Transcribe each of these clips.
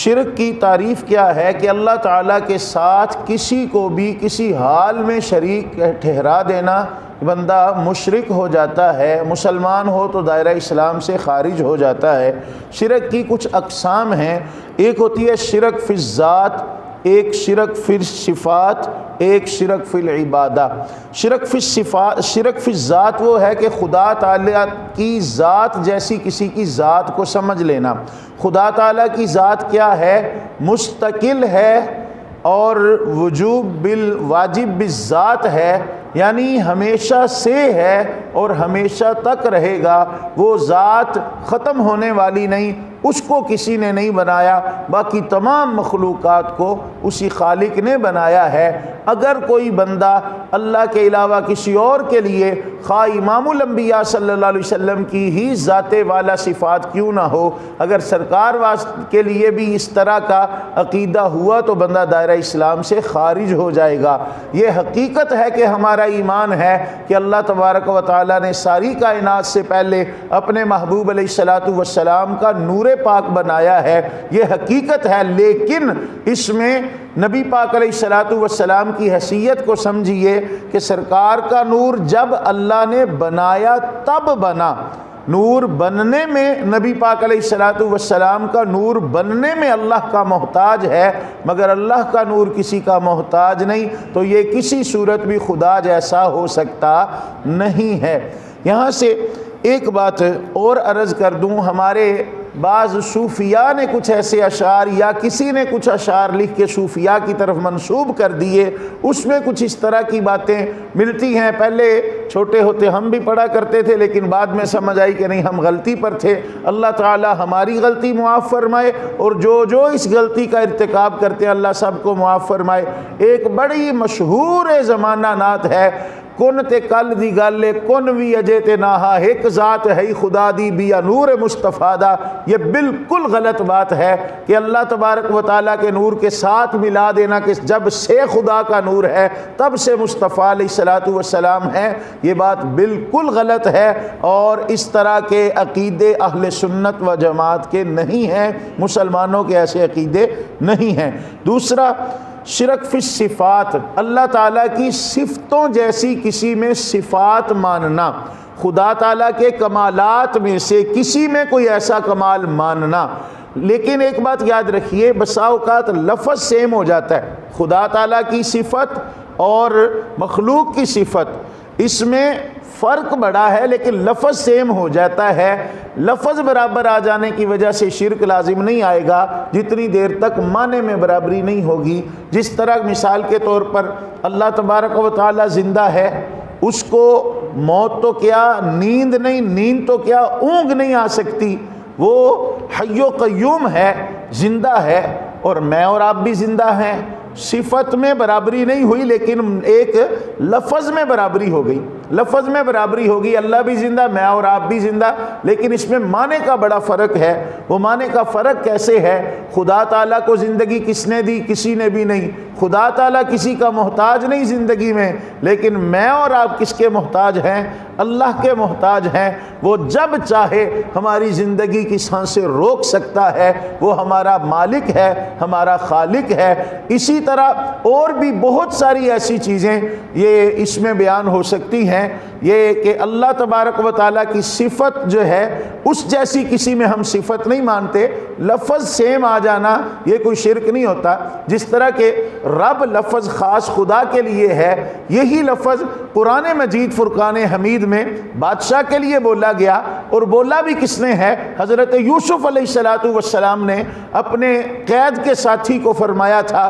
شرک کی تعریف کیا ہے کہ اللہ تعالیٰ کے ساتھ کسی کو بھی کسی حال میں شریک ٹھہرا دینا، بندہ مشرک ہو جاتا ہے، مسلمان ہو تو دائرہ اسلام سے خارج ہو جاتا ہے۔ شرک کی کچھ اقسام ہیں، ایک ہوتی ہے شرک فی الذات، ایک شرک فی الصفات، ایک شرک فی العبادہ۔ شرک فی الذات وہ ہے کہ خدا تعالیٰ کی ذات جیسی کسی کی ذات کو سمجھ لینا۔ خدا تعالیٰ کی ذات کیا ہے؟ مستقل ہے اور واجب بالذات ہے، یعنی ہمیشہ سے ہے اور ہمیشہ تک رہے گا۔ وہ ذات ختم ہونے والی نہیں، اس کو کسی نے نہیں بنایا، باقی تمام مخلوقات کو اسی خالق نے بنایا ہے۔ اگر کوئی بندہ اللہ کے علاوہ کسی اور کے لیے، خواہ امام الانبیاء صلی اللہ علیہ وسلم کی ہی ذات والا صفات کیوں نہ ہو، اگر سرکار کے لیے بھی اس طرح کا عقیدہ ہوا تو بندہ دائرہ اسلام سے خارج ہو جائے گا۔ یہ حقیقت ہے کہ ہمارا ایمان ہے کہ اللہ تبارک و تعالیٰ نے ساری کائنات سے پہلے اپنے محبوب علیہ الصلاۃ والسلام کا نور پاک بنایا ہے، یہ حقیقت ہے، لیکن اس میں نبی پاک علیہ الصلاۃ والسلام کی حیثیت کو سمجھیے کہ سرکار کا نور جب اللہ نے بنایا تب بنا۔ نور بننے میں نبی پاک علیہ الصلاۃ والسلام کا نور بننے میں اللہ کا محتاج ہے، مگر اللہ کا نور کسی کا محتاج نہیں، تو یہ کسی صورت بھی خدا جیسا ہو سکتا نہیں ہے۔ یہاں سے ایک بات اور عرض کر دوں، ہمارے بعض صوفیاء نے کچھ ایسے اشعار یا کسی نے کچھ اشعار لکھ کے صوفیاء کی طرف منسوب کر دیے، اس میں کچھ اس طرح کی باتیں ملتی ہیں۔ پہلے چھوٹے ہوتے ہم بھی پڑھا کرتے تھے، لیکن بعد میں سمجھ آئی کہ نہیں، ہم غلطی پر تھے۔ اللہ تعالی ہماری غلطی معاف فرمائے، اور جو اس غلطی کا ارتکاب کرتے ہیں اللہ سب کو معاف فرمائے۔ ایک بڑی مشہور زمانہ نعت ہے، کن تے کل دی گل کن وی اجے تے ناہا، ایک ذات ہے خدا دی بیا نور مصطفیٰ دا۔ یہ بالکل غلط بات ہے کہ اللہ تبارک و تعالیٰ کے نور کے ساتھ ملا دینا کہ جب سے خدا کا نور ہے تب سے مصطفیٰ علیہ الصلاۃ والسلام ہے، یہ بات بالکل غلط ہے، اور اس طرح کے عقیدے اہل سنت و جماعت کے نہیں ہیں، مسلمانوں کے ایسے عقیدے نہیں ہیں۔ دوسرا شرک فی الصفات، اللہ تعالیٰ کی صفتوں جیسی کسی میں صفات ماننا، خدا تعالیٰ کے کمالات میں سے کسی میں کوئی ایسا کمال ماننا۔ لیکن ایک بات یاد رکھیے، بسا اوقات لفظ سیم ہو جاتا ہے، خدا تعالیٰ کی صفت اور مخلوق کی صفت، اس میں فرق بڑا ہے لیکن لفظ سیم ہو جاتا ہے۔ لفظ برابر آ جانے کی وجہ سے شرک لازم نہیں آئے گا جتنی دیر تک معنی میں برابری نہیں ہوگی۔ جس طرح مثال کے طور پر اللہ تبارک و تعالی زندہ ہے، اس کو موت تو کیا نیند نہیں، نیند تو کیا اونگ نہیں آ سکتی، وہ حی و قیوم ہے، زندہ ہے، اور میں اور آپ بھی زندہ ہیں۔ صفت میں برابری نہیں ہوئی لیکن ایک لفظ میں برابری ہو گئی، لفظ میں برابری ہوگی، اللہ بھی زندہ، میں اور آپ بھی زندہ، لیکن اس میں معنی کا بڑا فرق ہے۔ وہ معنی کا فرق کیسے ہے؟ خدا تعالیٰ کو زندگی کس نے دی؟ کسی نے بھی نہیں۔ خدا تعالیٰ کسی کا محتاج نہیں زندگی میں، لیکن میں اور آپ کس کے محتاج ہیں؟ اللہ کے محتاج ہیں۔ وہ جب چاہے ہماری زندگی کی سانسیں روک سکتا ہے، وہ ہمارا مالک ہے، ہمارا خالق ہے۔ اسی طرح اور بھی بہت ساری ایسی چیزیں یہ اس میں بیان ہو سکتی ہیں، یہ کہ اللہ تبارک و تعالیٰ کی صفت جو ہے اس جیسی کسی میں ہم صفت نہیں مانتے، لفظ سیم آ جانا یہ کوئی شرک نہیں ہوتا۔ جس طرح کہ رب لفظ خاص خدا کے لیے ہے، یہی لفظ قرآن مجید فرقان حمید میں بادشاہ کے لیے بولا گیا، اور بولا بھی کس نے ہے؟ حضرت یوسف علیہ الصلاۃ والسلام نے اپنے قید کے ساتھی کو فرمایا تھا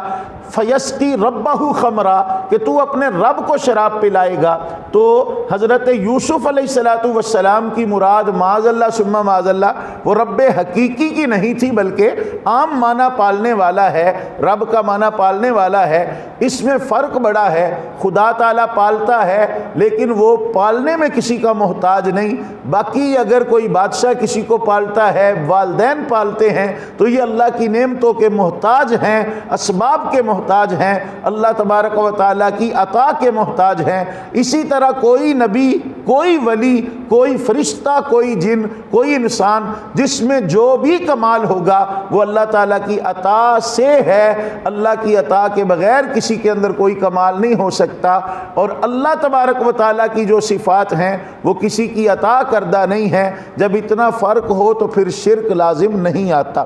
فیسقی ربہ خمرا، کہ تو اپنے رب کو شراب پلائے گا۔ تو حضرت یوسف علیہ الصلاۃ والسلام کی مراد معاذ اللہ ثم معاذ اللہ وہ رب حقیقی کی نہیں تھی، بلکہ عام معنی پالنے والا ہے، رب کا معنی پالنے والا ہے۔ اس میں فرق بڑا ہے، خدا تعالیٰ پالتا ہے لیکن وہ پالنے میں کسی کا محتاج نہیں۔ باقی اگر اگر کوئی بادشاہ کسی کو پالتا ہے، والدین پالتے ہیں، تو یہ اللہ کی نعمتوں کے محتاج ہیں، اسباب کے محتاج ہیں، اللہ تبارک و تعالیٰ کی عطا کے محتاج ہیں۔ اسی طرح کوئی نبی، کوئی ولی، کوئی فرشتہ، کوئی جن، کوئی انسان، جس میں جو بھی کمال ہوگا وہ اللہ تعالیٰ کی عطا سے ہے۔ اللہ کی عطا کے بغیر کسی کے اندر کوئی کمال نہیں ہو سکتا، اور اللہ تبارک و تعالیٰ کی جو صفات ہیں وہ کسی کی عطا کردہ نہیں ہے۔ جب اتنا فرق ہو تو پھر شرک لازم نہیں آتا۔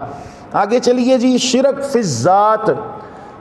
آگے چلیے جی، شرک فی الذات،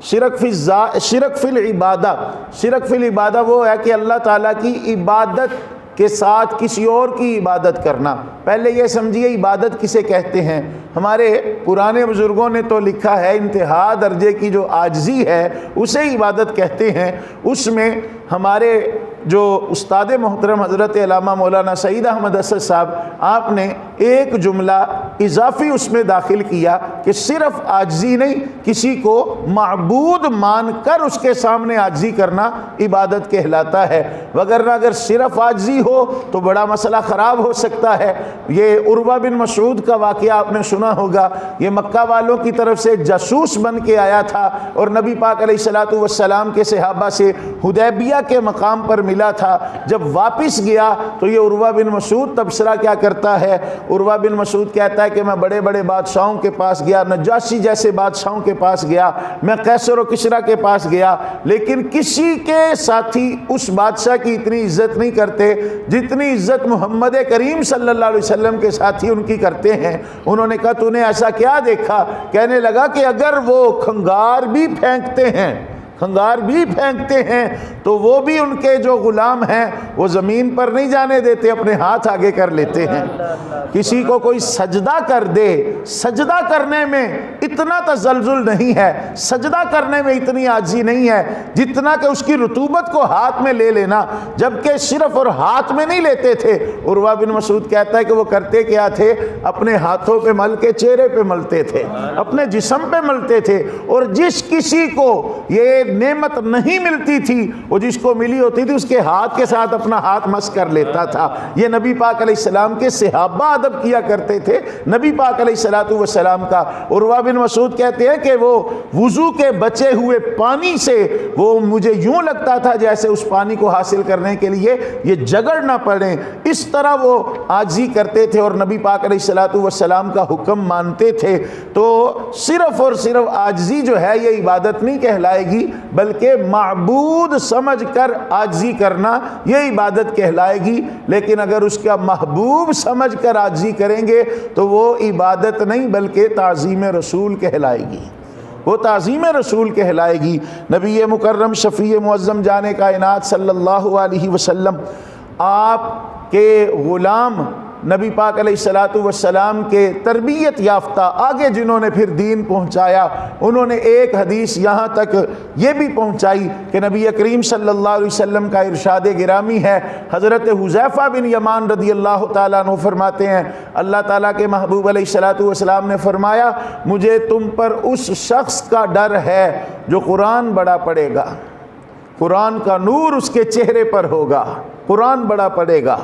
شرک فی العبادہ۔ شرک فی العبادہ وہ ہے کہ اللہ تعالیٰ کی عبادت کے ساتھ کسی اور کی عبادت کرنا۔ پہلے یہ سمجھیے عبادت کسے کہتے ہیں۔ ہمارے پرانے بزرگوں نے تو لکھا ہے انتہا درجے کی جو عاجزی ہے اسے عبادت کہتے ہیں۔ اس میں ہمارے جو استاد محترم حضرت علامہ مولانا سعید احمد اسد صاحب، آپ نے ایک جملہ اضافی اس میں داخل کیا کہ صرف عاجزی نہیں، کسی کو معبود مان کر اس کے سامنے عاجزی کرنا عبادت کہلاتا ہے، وگرنہ اگر صرف عاجزی ہو تو بڑا مسئلہ خراب ہو سکتا ہے۔ یہ عروہ بن مسعود کا واقعہ آپ نے سنا ہوگا، یہ مکہ والوں کی طرف سے جاسوس بن کے آیا تھا اور نبی پاک علیہ الصلوۃ والسلام کے صحابہ سے حدیبیہ کے مقام پر ملا تھا۔ جب واپس گیا تو یہ عروہ بن مسعود تبصرہ کیا کرتا ہے، عروہ بن مسعود کہتا ہے کہ میں بڑے بڑے بادشاہوں کے پاس گیا، نجاشی جیسے بادشاہوں کے پاس گیا، میں قیصر و کسریٰ کے پاس گیا، لیکن کسی کے ساتھی اس بادشاہ کی اتنی عزت نہیں کرتے جتنی عزت محمد کریم صلی اللہ علیہ وسلم کے ساتھی ان کی کرتے ہیں۔ انہوں نے کہا تو نے ایسا کیا دیکھا؟ کہنے لگا کہ اگر وہ کھنگار بھی پھینکتے ہیں، کھنگار بھی پھینکتے ہیں تو وہ بھی ان کے جو غلام ہیں وہ زمین پر نہیں جانے دیتے، اپنے ہاتھ آگے کر لیتے ہیں۔ کسی کو کوئی سجدہ کر دے، سجدہ کرنے میں اتنا تزلزل نہیں ہے، سجدہ کرنے میں اتنی عاجزی نہیں ہے جتنا کہ اس کی رطوبت کو ہاتھ میں لے لینا، جبکہ صرف اور ہاتھ میں نہیں لیتے تھے۔ عروہ بن مسعود کہتا ہے کہ وہ کرتے کیا تھے، اپنے ہاتھوں پہ مل کے چہرے پہ ملتے تھے، اپنے جسم پہ ملتے تھے، اور جس کسی کو یہ نعمت نہیں ملتی تھی، وہ جس کو ملی ہوتی تھی اس کے ہاتھ کے ساتھ اپنا ہاتھ مس کر لیتا تھا۔ یہ نبی پاک علیہ السلام کے صحابہ ادب کیا کرتے تھے نبی پاک علیہ الصلوۃ والسلام کا۔ عروہ بن مسعود کہتے ہیں کہ وہ وضو کے بچے ہوئے پانی سے وہ مجھے یوں لگتا تھا جیسے اس پانی کو حاصل کرنے کے لیے یہ جگڑ نہ پڑے، اس طرح وہ عاجزی کرتے تھے اور نبی پاک علیہ الصلوۃ والسلام کا حکم مانتے تھے۔ تو صرف اور صرف عاجزی جو ہے یہ عبادت نہیں کہلائے گی، بلکہ معبود سمجھ کر عاجزی کرنا یہ عبادت کہلائے گی۔ لیکن اگر اس کا محبوب سمجھ کر عاجزی کریں گے تو وہ عبادت نہیں بلکہ تعظیم رسول کہلائے گی، وہ تعظیم رسول کہلائے گی۔ نبی مکرم شفیع معظم جان کائنات صلی اللہ علیہ وسلم، آپ کے غلام نبی پاک علیہ الصلوۃ والسلام کے تربیت یافتہ آگے جنہوں نے پھر دین پہنچایا، انہوں نے ایک حدیث یہاں تک یہ بھی پہنچائی کہ نبی کریم صلی اللہ علیہ وسلم کا ارشاد گرامی ہے، حضرت حذیفہ بن یمان رضی اللہ تعالیٰ عنہ فرماتے ہیں اللہ تعالیٰ کے محبوب علیہ الصلوۃ والسلام نے فرمایا مجھے تم پر اس شخص کا ڈر ہے جو قرآن بڑا پڑھے گا، قرآن کا نور اس کے چہرے پر ہوگا، قرآن بڑا پڑھے گا،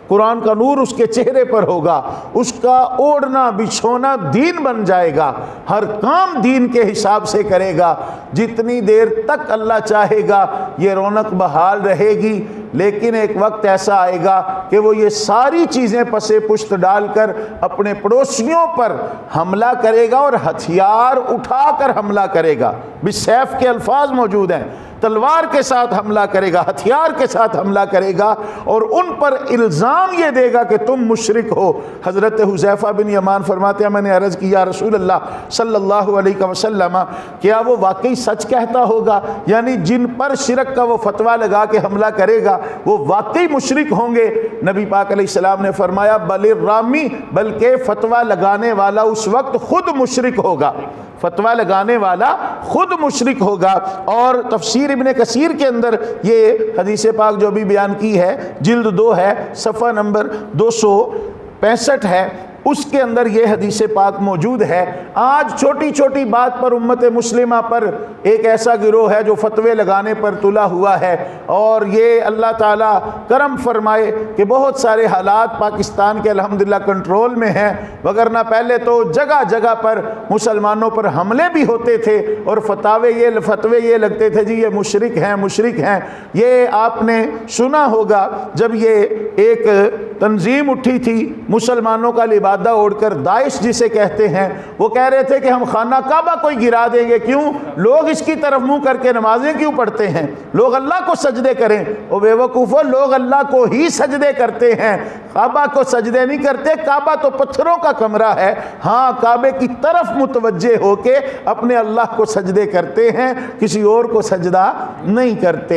قرآن کا نور اس کے چہرے پر ہوگا، اس کا اوڑھنا بچھونا دین بن جائے گا، ہر کام دین کے حساب سے کرے گا، جتنی دیر تک اللہ چاہے گا یہ رونق بحال رہے گی، لیکن ایک وقت ایسا آئے گا کہ وہ یہ ساری چیزیں پسے پشت ڈال کر اپنے پڑوسیوں پر حملہ کرے گا اور ہتھیار اٹھا کر حملہ کرے گا۔ بالسیف کے الفاظ موجود ہیں، تلوار کے ساتھ حملہ کرے گا، ہتھیار کے ساتھ حملہ کرے گا اور ان پر الزام یہ دے گا کہ تم مشرک ہو۔ حضرت حذیفہ بن یمان فرماتے ہیں میں نے عرض کی یا رسول اللہ صلی اللہ علیہ وسلم کیا وہ واقعی سچ کہتا ہوگا؟ یعنی جن پر شرک کا وہ فتویٰ لگا کے حملہ کرے گا وہ واقعی مشرک ہوں گے؟ نبی پاک علیہ السلام نے فرمایا بل الرامی، بلکہ فتویٰ لگانے والا اس وقت خود مشرک ہوگا، فتویٰ لگانے والا خود مشرک ہوگا۔ اور تفسیر ابن کثیر کے اندر یہ حدیث پاک جو بھی بیان کی ہے، جلد 2 ہے، صفحہ نمبر 265 ہے، اس کے اندر یہ حدیث پاک موجود ہے۔ آج چھوٹی چھوٹی بات پر امت مسلمہ پر ایک ایسا گروہ ہے جو فتوے لگانے پر تلا ہوا ہے، اور یہ اللہ تعالیٰ کرم فرمائے کہ بہت سارے حالات پاکستان کے الحمدللہ کنٹرول میں ہیں، وگرنہ پہلے تو جگہ جگہ پر مسلمانوں پر حملے بھی ہوتے تھے اور فتوے یہ لگتے تھے جی یہ مشرک ہیں۔ یہ آپ نے سنا ہوگا جب یہ ایک تنظیم اٹھی تھی مسلمانوں کا لبادہ اوڑھ کر، داعش جسے کہتے ہیں، وہ کہہ رہے تھے کہ ہم خانہ کعبہ کو ہی گرا دیں گے، کیوں؟ لوگ اس کی طرف منہ کر کے نمازیں کیوں پڑھتے ہیں؟ لوگ اللہ کو سجدے کریں۔ او بے وقوفو، لوگ اللہ کو ہی سجدے کرتے ہیں، کعبہ کو سجدے نہیں کرتے۔ کعبہ تو پتھروں کا کمرہ ہے، ہاں کعبے کی طرف متوجہ ہو کے اپنے اللہ کو سجدے کرتے ہیں، کسی اور کو سجدہ نہیں کرتے۔